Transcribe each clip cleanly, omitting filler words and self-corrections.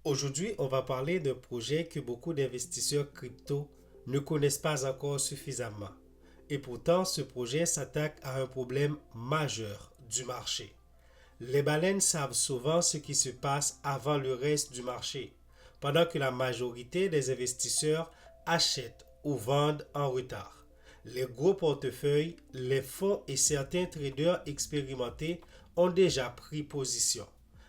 Aujourd'hui, on va parler d'un projet que beaucoup d'investisseurs crypto ne connaissent pas encore suffisamment. Et pourtant, ce projet s'attaque à un problème majeur du marché. Les baleines savent souvent ce qui se passe avant le reste du marché, pendant que la majorité des investisseurs achètent ou vendent en retard. Les gros portefeuilles, les fonds et certains traders expérimentés ont déjà pris position.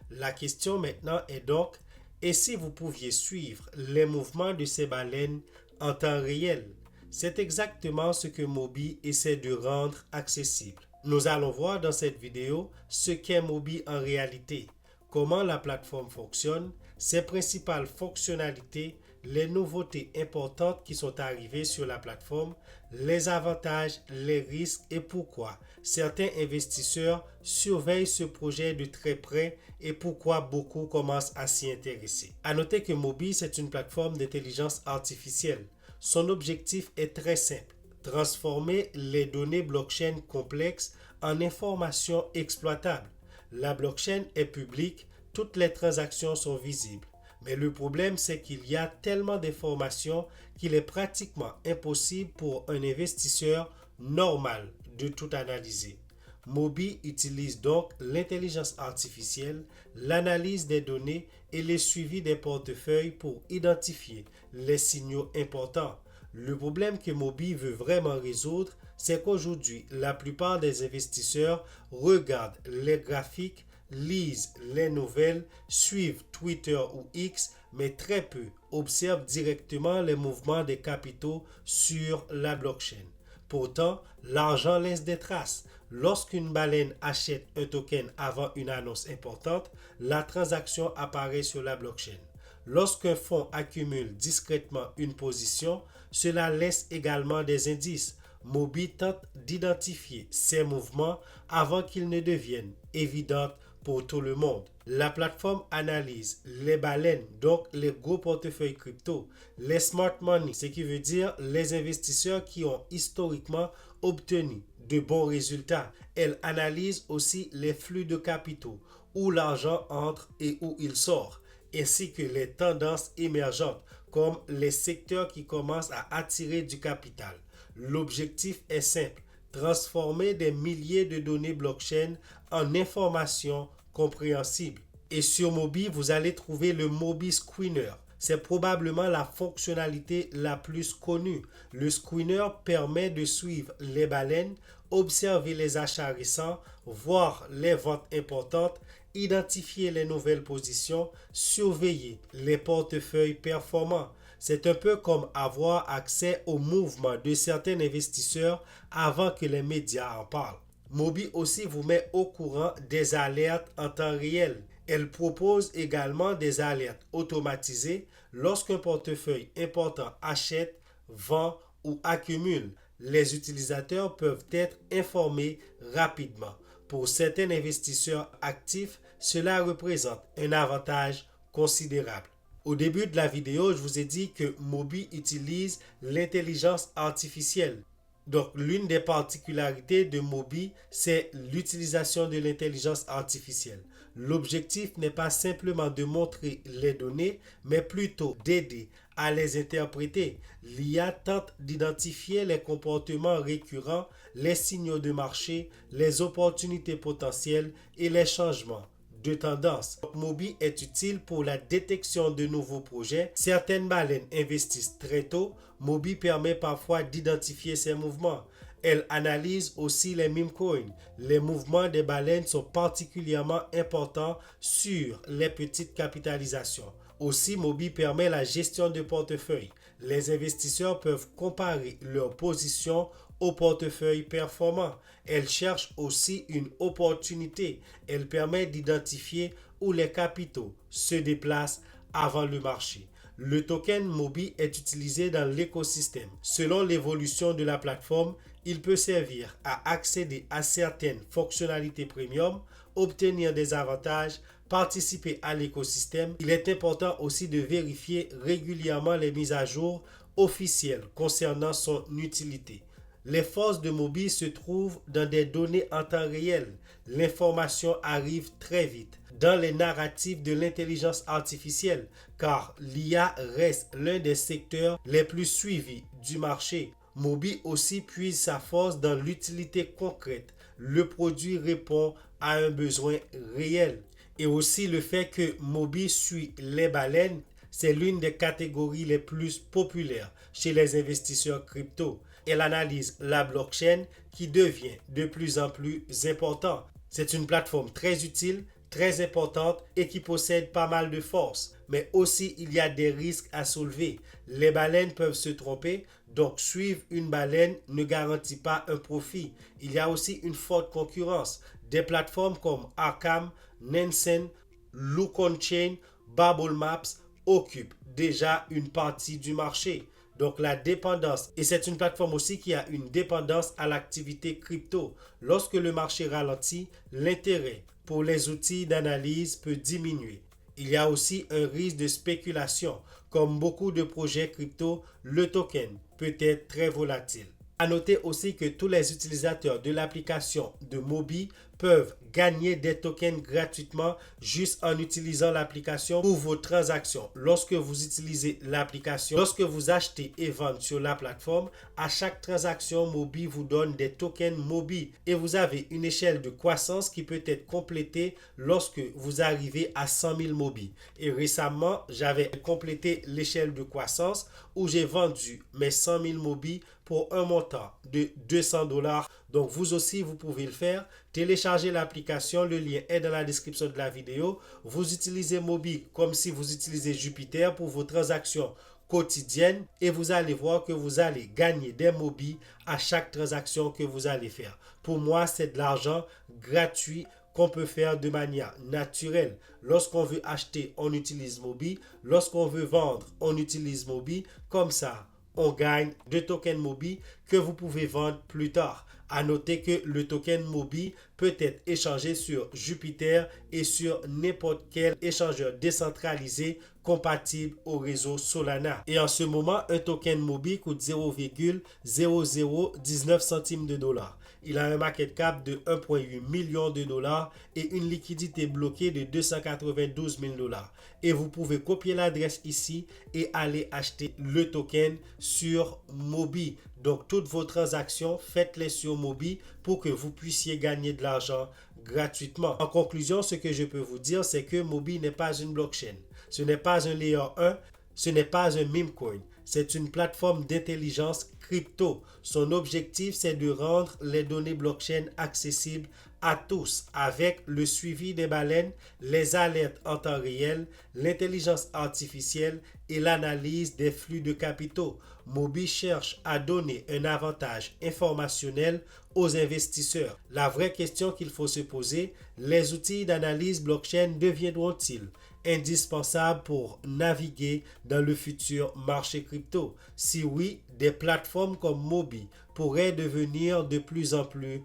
La question maintenant est donc, et si vous pouviez suivre les mouvements de ces baleines en temps réel? C'est exactement ce que Mobi essaie de rendre accessible. Nous allons voir dans cette vidéo ce qu'est Mobi en réalité, comment la plateforme fonctionne, ses principales fonctionnalités, les nouveautés importantes qui sont arrivées sur la plateforme, les avantages, les risques et pourquoi certains investisseurs surveillent ce projet de très près et pourquoi beaucoup commencent à s'y intéresser. À noter que Mobi, c'est une plateforme d'intelligence artificielle. Son objectif est très simple: transformer les données blockchain complexes en informations exploitables. La blockchain est publique, toutes les transactions sont visibles. Mais le problème, c'est qu'il y a tellement d'informations qu'il est pratiquement impossible pour un investisseur normal de tout analyser. Mobi utilise donc l'intelligence artificielle, l'analyse des données et le suivi des portefeuilles pour identifier les signaux importants. Le problème que Mobi veut vraiment résoudre, c'est qu'aujourd'hui, la plupart des investisseurs regardent les graphiques, lisent les nouvelles, suivent Twitter ou X, mais très peu observent directement les mouvements des capitaux sur la blockchain. Pourtant, l'argent laisse des traces. Lorsqu'une baleine achète un token avant une annonce importante, la transaction apparaît sur la blockchain. Lorsqu'un fonds accumule discrètement une position, cela laisse également des indices. Mobi tente d'identifier ces mouvements avant qu'ils ne deviennent évidents pour tout le monde. La plateforme analyse les baleines, donc les gros portefeuilles crypto, les smart money, ce qui veut dire les investisseurs qui ont historiquement obtenu de bons résultats. Elle analyse aussi les flux de capitaux, où l'argent entre et où il sort, ainsi que les tendances émergentes, comme les secteurs qui commencent à attirer du capital. L'objectif est simple: transformer des milliers de données blockchain en informations compréhensibles. Et sur Mobi, vous allez trouver le Mobi Screener. C'est probablement la fonctionnalité la plus connue. Le screener permet de suivre les baleines, observer les achats récents, voir les ventes importantes, identifier les nouvelles positions, surveiller les portefeuilles performants. C'est un peu comme avoir accès aux mouvements de certains investisseurs avant que les médias en parlent. Mobi aussi vous met au courant des alertes en temps réel. Elle propose également des alertes automatisées lorsqu'un portefeuille important achète, vend ou accumule. Les utilisateurs peuvent être informés rapidement. Pour certains investisseurs actifs, cela représente un avantage considérable. Au début de la vidéo, je vous ai dit que Mobi utilise l'intelligence artificielle. Donc, l'une des particularités de Mobi, c'est l'utilisation de l'intelligence artificielle. L'objectif n'est pas simplement de montrer les données, mais plutôt d'aider à les interpréter. L'IA tente d'identifier les comportements récurrents, les signaux de marché, les opportunités potentielles et les changements de tendance. Mobi est utile pour la détection de nouveaux projets. Certaines baleines investissent très tôt. Mobi permet parfois d'identifier ces mouvements. Elle analyse aussi les meme coins. Les mouvements des baleines sont particulièrement importants sur les petites capitalisations. Aussi, Mobi permet la gestion de portefeuille. Les investisseurs peuvent comparer leur position au portefeuille performant. Elle cherche aussi une opportunité. Elle permet d'identifier où les capitaux se déplacent avant le marché. Le token Mobi est utilisé dans l'écosystème. Selon l'évolution de la plateforme, il peut servir à accéder à certaines fonctionnalités premium, obtenir des avantages, participer à l'écosystème. Il est important aussi de vérifier régulièrement les mises à jour officielles concernant son utilité. Les forces de Mobi se trouvent dans des données en temps réel. L'information arrive très vite. Dans les narratifs de l'intelligence artificielle, car l'IA reste l'un des secteurs les plus suivis du marché. Mobi aussi puise sa force dans l'utilité concrète. Le produit répond à un besoin réel. Et aussi le fait que Mobi suit les baleines, c'est l'une des catégories les plus populaires chez les investisseurs crypto. Elle analyse la blockchain qui devient de plus en plus importante. C'est une plateforme très utile, très importante et qui possède pas mal de force. Mais aussi, il y a des risques à soulever. Les baleines peuvent se tromper, donc suivre une baleine ne garantit pas un profit. Il y a aussi une forte concurrence. Des plateformes comme Arkham, Nansen, Look on Chain, Bubble Maps occupent déjà une partie du marché. Donc la dépendance, et c'est une plateforme aussi qui a une dépendance à l'activité crypto. Lorsque le marché ralentit, l'intérêt pour les outils d'analyse peut diminuer. Il y a aussi un risque de spéculation. Comme beaucoup de projets crypto, le token peut être très volatile. À noter aussi que tous les utilisateurs de l'application de Mobi peuvent gagner des tokens gratuitement juste en utilisant l'application pour vos transactions. Lorsque vous utilisez l'application, lorsque vous achetez et vendez sur la plateforme, à chaque transaction, Mobi vous donne des tokens Mobi et vous avez une échelle de croissance qui peut être complétée lorsque vous arrivez à 100 000 Mobi. Et récemment, j'avais complété l'échelle de croissance où j'ai vendu mes 100 000 Mobi pour un montant de $200. Donc vous aussi, vous pouvez le faire. Téléchargez l'application, le lien est dans la description de la vidéo. Vous utilisez Mobi comme si vous utilisez Jupiter pour vos transactions quotidiennes et vous allez voir que vous allez gagner des Mobi à chaque transaction que vous allez faire. Pour moi, c'est de l'argent gratuit qu'on peut faire de manière naturelle. Lorsqu'on veut acheter, on utilise Mobi. Lorsqu'on veut vendre, on utilise Mobi. Comme ça, on gagne de tokens Mobi que vous pouvez vendre plus tard. À noter que le token Mobi peut être échangé sur Jupiter et sur n'importe quel échangeur décentralisé compatible au réseau Solana. Et en ce moment, un token Mobi coûte 0,0019 centimes de dollars. Il a un market cap de 1,8 million de dollars et une liquidité bloquée de 292 000 dollars. Et vous pouvez copier l'adresse ici et aller acheter le token sur Mobi. Donc, toutes vos transactions, faites-les sur Mobi pour que vous puissiez gagner de l'argent gratuitement. En conclusion, ce que je peux vous dire, c'est que Mobi n'est pas une blockchain. Ce n'est pas un layer 1, ce n'est pas un meme coin. C'est une plateforme d'intelligence crypto. Son objectif, c'est de rendre les données blockchain accessibles à tous avec le suivi des baleines, les alertes en temps réel, l'intelligence artificielle et l'analyse des flux de capitaux. Mobi cherche à donner un avantage informationnel aux investisseurs. La vraie question qu'il faut se poser, les outils d'analyse blockchain deviendront-ils indispensables pour naviguer dans le futur marché crypto? Si oui, des plateformes comme Mobi pourraient devenir de plus en plus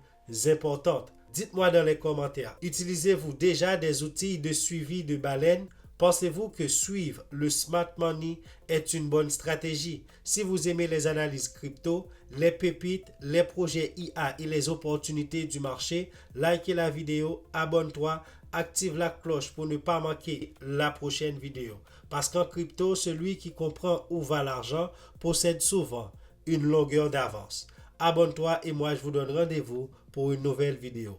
importantes. Dites-moi dans les commentaires, utilisez-vous déjà des outils de suivi de baleines? Pensez-vous que suivre le smart money est une bonne stratégie? Si vous aimez les analyses crypto, les pépites, les projets IA et les opportunités du marché, likez la vidéo, abonne-toi, active la cloche pour ne pas manquer la prochaine vidéo. Parce qu'en crypto, celui qui comprend où va l'argent possède souvent une longueur d'avance. Abonne-toi et moi je vous donne rendez-vous pour une nouvelle vidéo.